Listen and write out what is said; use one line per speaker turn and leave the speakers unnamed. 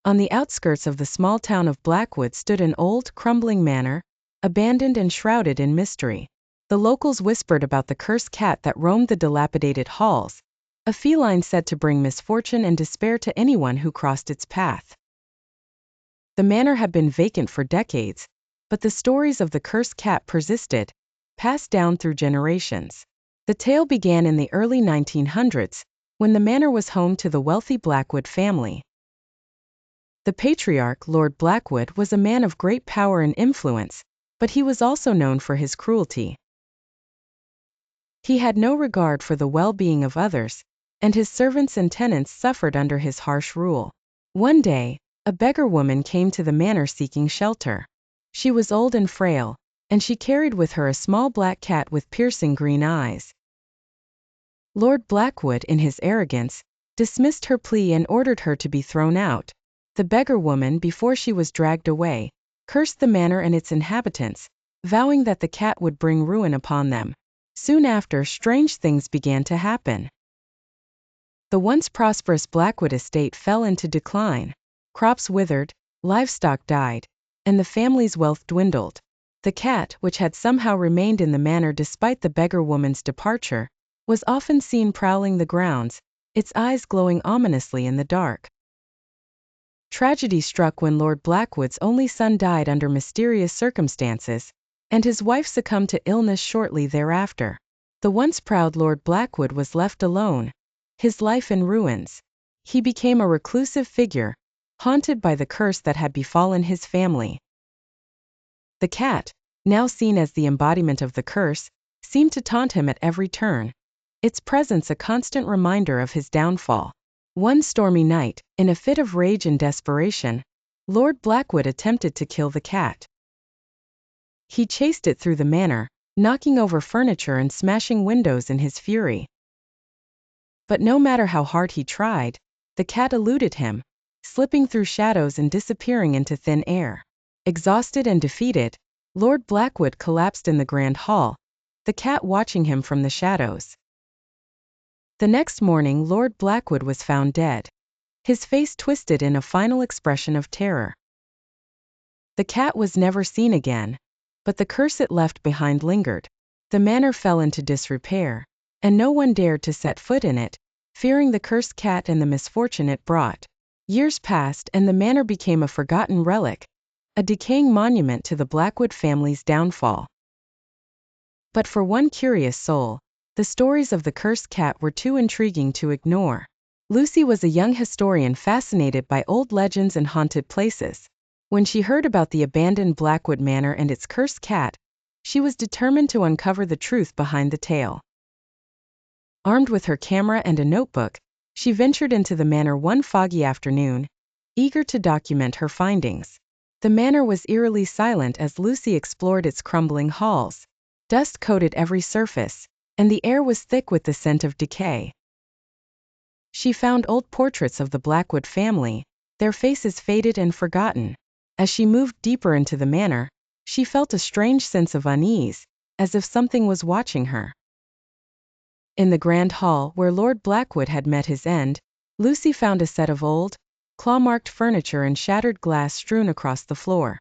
On the outskirts of the small town of Blackwood stood an old, crumbling manor, abandoned and shrouded in mystery. The locals whispered about the cursed cat that roamed the dilapidated halls, a feline said to bring misfortune and despair to anyone who crossed its path. The manor had been vacant for decades, but the stories of the cursed cat persisted, passed down through generations. The tale began in the early 1900s, when the manor was home to the wealthy Blackwood family. The patriarch, Lord Blackwood, was a man of great power and influence, but he was also known for his cruelty. He had no regard for the well-being of others, and his servants and tenants suffered under his harsh rule. One day, a beggar woman came to the manor seeking shelter. She was old and frail, and she carried with her a small black cat with piercing green eyes. Lord Blackwood, in his arrogance, dismissed her plea and ordered her to be thrown out. The beggar woman, before she was dragged away, cursed the manor and its inhabitants, vowing that the cat would bring ruin upon them. Soon after, strange things began to happen. The once prosperous Blackwood estate fell into decline. Crops withered, livestock died, and the family's wealth dwindled. The cat, which had somehow remained in the manor despite the beggar woman's departure, was often seen prowling the grounds, its eyes glowing ominously in the dark. Tragedy struck when Lord Blackwood's only son died under mysterious circumstances, and his wife succumbed to illness shortly thereafter. The once proud Lord Blackwood was left alone, his life in ruins. He became a reclusive figure, haunted by the curse that had befallen his family. The cat, now seen as the embodiment of the curse, seemed to taunt him at every turn, its presence a constant reminder of his downfall. One stormy night, in a fit of rage and desperation, Lord Blackwood attempted to kill the cat. He chased it through the manor, knocking over furniture and smashing windows in his fury. But no matter how hard he tried, the cat eluded him, slipping through shadows and disappearing into thin air. Exhausted and defeated, Lord Blackwood collapsed in the grand hall, the cat watching him from the shadows. The next morning, Lord Blackwood was found dead, his face twisted in a final expression of terror. The cat was never seen again, but the curse it left behind lingered. The manor fell into disrepair, and no one dared to set foot in it, fearing the cursed cat and the misfortune it brought. Years passed, and the manor became a forgotten relic, a decaying monument to the Blackwood family's downfall. But for one curious soul, the stories of the cursed cat were too intriguing to ignore. Lucy was a young historian fascinated by old legends and haunted places. When she heard about the abandoned Blackwood Manor and its cursed cat, she was determined to uncover the truth behind the tale. Armed with her camera and a notebook, she ventured into the manor one foggy afternoon, eager to document her findings. The manor was eerily silent as Lucy explored its crumbling halls. Dust coated every surface, and the air was thick with the scent of decay. She found old portraits of the Blackwood family, their faces faded and forgotten. As she moved deeper into the manor, she felt a strange sense of unease, as if something was watching her. In the grand hall where Lord Blackwood had met his end, Lucy found a set of old, claw-marked furniture and shattered glass strewn across the floor.